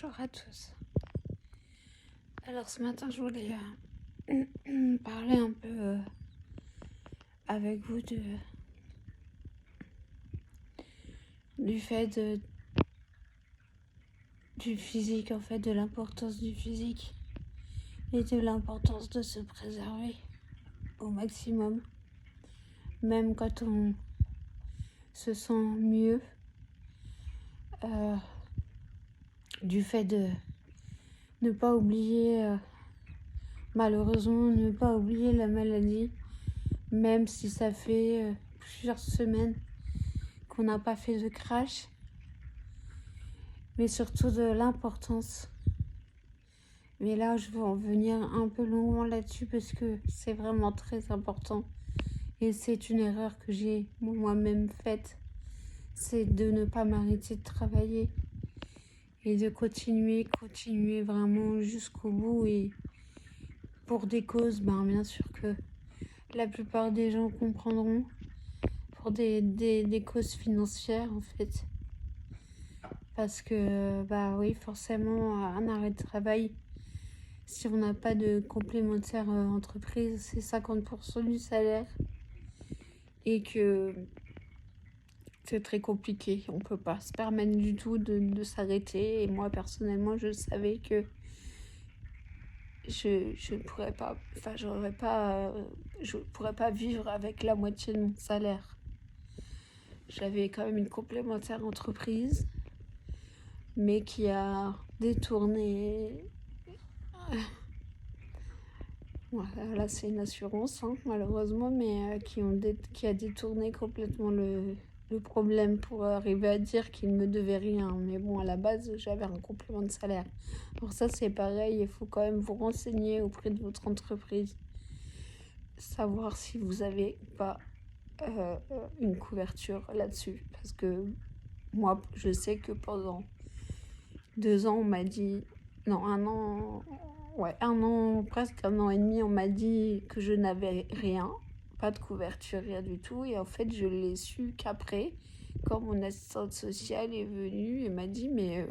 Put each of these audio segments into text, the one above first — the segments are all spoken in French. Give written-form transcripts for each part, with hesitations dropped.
Bonjour à tous. Alors ce matin, je voulais parler un peu avec vous du fait du physique, en fait, de l'importance du physique et de l'importance de se préserver au maximum, même quand on se sent mieux, du fait de ne pas oublier, malheureusement, ne pas oublier la maladie, même si ça fait plusieurs semaines qu'on n'a pas fait de crash, mais surtout de l'importance. Mais là, je vais en venir un peu longuement là-dessus parce que c'est vraiment très important. Et c'est une erreur que j'ai moi-même faite. C'est de ne pas m'arrêter de travailler et de continuer vraiment jusqu'au bout. Et pour des causes, bien sûr que la plupart des gens comprendront. Pour des causes financières, en fait. Parce que, oui, forcément, un arrêt de travail, si on n'a pas de complémentaire entreprise, c'est 50% du salaire. Et que c'est très compliqué. On ne peut pas se permettre du tout de s'arrêter. Et moi, personnellement, je savais que je ne pourrais pas, je pourrais pas vivre avec la moitié de mon salaire. J'avais quand même une complémentaire entreprise, mais qui a détourné. Là, c'est une assurance, malheureusement, mais qui a détourné complètement le problème pour arriver à dire qu'il ne me devait rien. Mais bon, à la base, j'avais un complément de salaire. Alors ça, c'est pareil, il faut quand même vous renseigner auprès de votre entreprise. Savoir si vous avez pas une couverture là-dessus. Parce que moi, je sais que pendant 2 ans, on m'a dit... Non, 1 an... Ouais, 1 an, presque 1 an et demi, on m'a dit que je n'avais rien, pas de couverture, rien du tout. Et en fait, je l'ai su qu'après, quand mon assistante sociale est venue et m'a dit, mais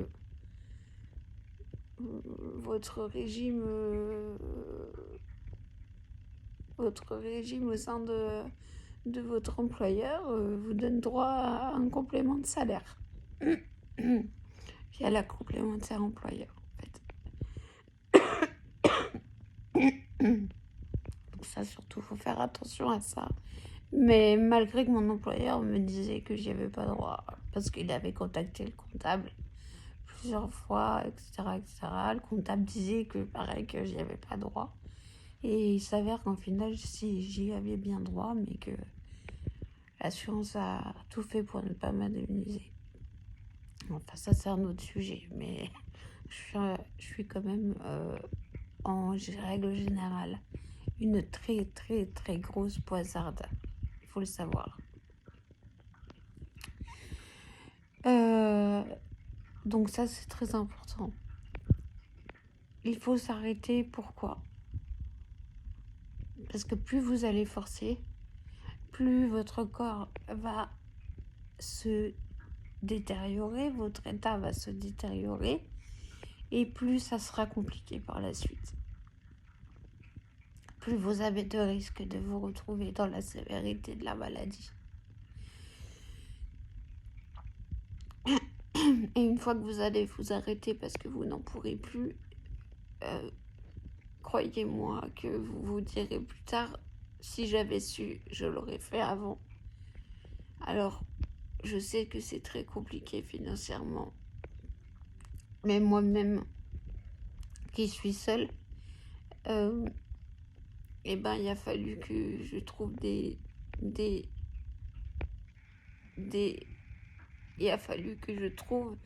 votre régime au sein de votre employeur vous donne droit à un complément de salaire. Via la complémentaire employeur, en fait. Donc ça, surtout, faut faire attention à ça. Mais malgré que mon employeur me disait que j'y avais pas droit, parce qu'il avait contacté le comptable plusieurs fois, etc., etc., le comptable disait que pareil, que j'y avais pas droit. Et il s'avère qu'en final, si j'y avais bien droit, mais que l'assurance a tout fait pour ne pas m'indemniser. Enfin, ça, c'est un autre sujet, mais je suis quand même, en règle générale, une très, très, très grosse poissarde. Il faut le savoir. Donc ça, c'est très important. Il faut s'arrêter. Pourquoi ? Parce que plus vous allez forcer, plus votre corps va se détériorer, votre état va se détériorer, et plus ça sera compliqué par la suite. Plus vous avez de risques de vous retrouver dans la sévérité de la maladie. Et une fois que vous allez vous arrêter parce que vous n'en pourrez plus, croyez-moi que vous vous direz plus tard, si j'avais su, je l'aurais fait avant. Alors, je sais que c'est très compliqué financièrement. Mais moi-même, qui suis seule, il a fallu que je trouve il a fallu que je trouve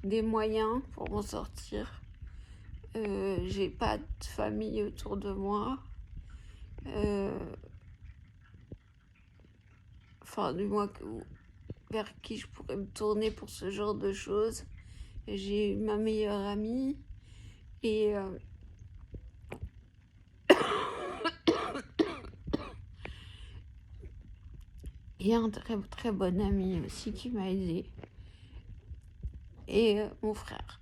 des moyens pour m'en sortir. J'ai pas de famille autour de moi. Du moins vers qui je pourrais me tourner pour ce genre de choses. J'ai ma meilleure amie et il y a un très très bon ami aussi qui m'a aidée. Et mon frère.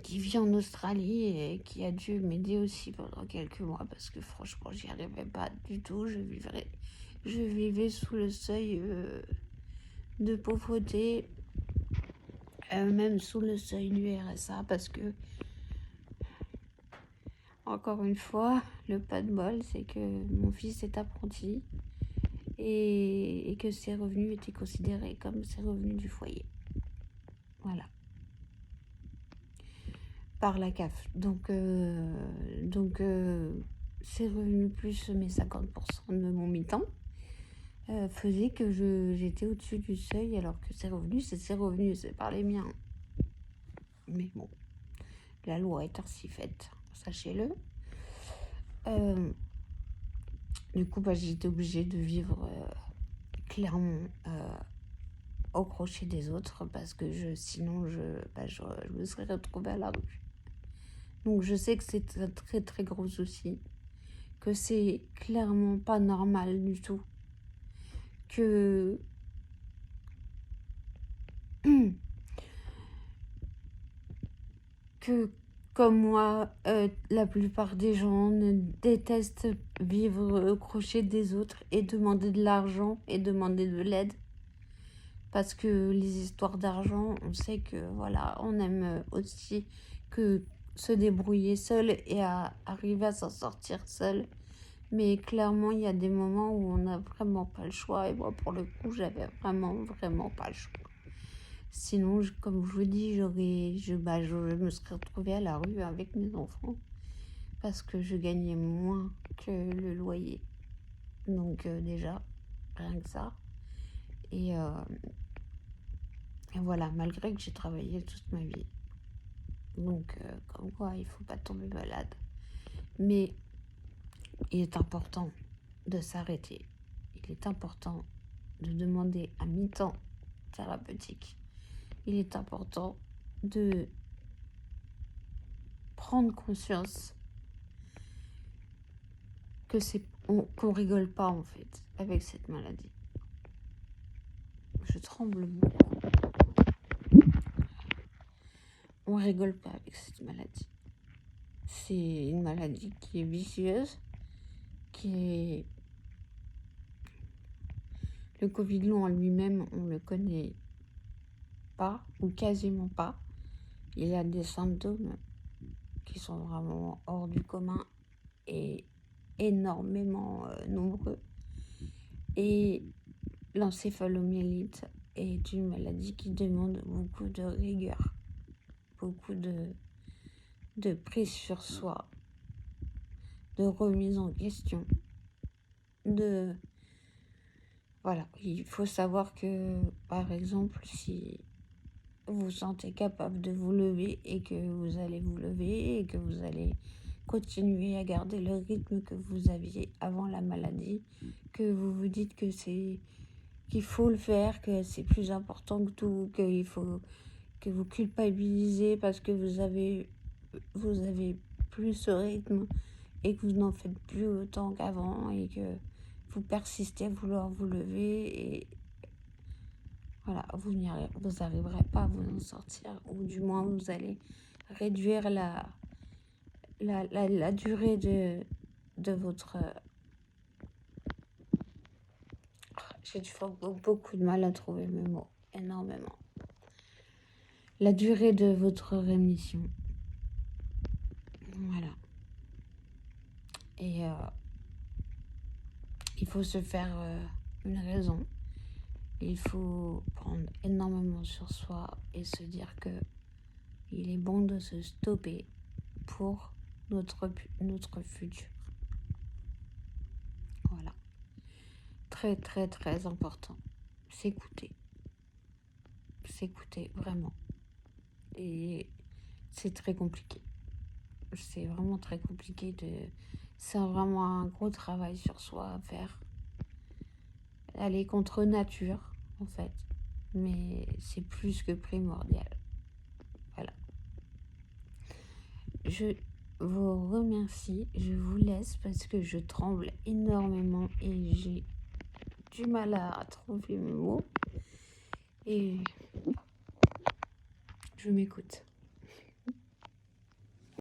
qui vit en Australie et qui a dû m'aider aussi pendant quelques mois parce que franchement, j'y arrivais pas du tout. Je vivais sous le seuil de pauvreté, même sous le seuil du RSA parce que, encore une fois, le pas de bol, c'est que mon fils est apprenti et que ses revenus étaient considérés comme ses revenus du foyer. Voilà. Par la CAF. Donc ces revenus plus mes 50% de mon mi-temps faisait que j'étais au-dessus du seuil, alors que ces revenus, c'est ses revenus, c'est pas les miens. Mais bon, la loi est ainsi faite, sachez-le. Du coup, j'étais obligée de vivre clairement au crochet des autres parce que sinon je me serais retrouvée à la rue. Donc je sais que c'est un très très gros souci, que c'est clairement pas normal du tout, que comme moi, la plupart des gens détestent vivre au crochet des autres et demander de l'argent et demander de l'aide. Parce que les histoires d'argent, on sait que voilà, on aime aussi que se débrouiller seul et arriver à s'en sortir seul. Mais clairement, il y a des moments où on n'a vraiment pas le choix. Et moi, pour le coup, j'avais vraiment pas le choix. Sinon, comme je vous dis, je me serais retrouvée à la rue avec mes enfants. Parce que je gagnais moins que le loyer. Donc déjà, rien que ça. Et voilà, malgré que j'ai travaillé toute ma vie. Donc, comme quoi, il faut pas tomber malade. Mais il est important de s'arrêter. Il est important de demander un mi-temps thérapeutique. Il est important de prendre conscience que qu'on rigole pas en fait avec cette maladie. Je tremble beaucoup. On rigole pas avec cette maladie. C'est une maladie qui est vicieuse, le Covid long en lui-même, on le connaît pas ou quasiment pas. Il y a des symptômes qui sont vraiment hors du commun et énormément nombreux. Et l'encéphalomyélite est une maladie qui demande beaucoup de rigueur, beaucoup de prise sur soi, de remise en question, voilà, il faut savoir que, par exemple, si vous vous sentez capable de vous lever et que vous allez vous lever et que vous allez continuer à garder le rythme que vous aviez avant la maladie, que vous vous dites qu'il faut le faire, que c'est plus important que tout, qu'il faut que vous culpabilisez parce que vous avez plus ce rythme et que vous n'en faites plus autant qu'avant et que vous persistez à vouloir vous lever et voilà, vous n'arriverez pas à vous en sortir, ou du moins vous allez réduire la durée de votre... J'ai beaucoup de mal à trouver mes mots, énormément. La durée de votre rémission. Voilà. Et il faut se faire une raison. Il faut prendre énormément sur soi et se dire que il est bon de se stopper pour notre futur. Voilà. Très, très, très important. S'écouter. S'écouter, vraiment. Et c'est très compliqué. C'est vraiment très compliqué c'est vraiment un gros travail sur soi à faire. Aller contre nature, en fait. Mais c'est plus que primordial. Voilà. Je vous remercie. Je vous laisse parce que je tremble énormément et j'ai du mal à trouver mes mots. Et je m'écoute.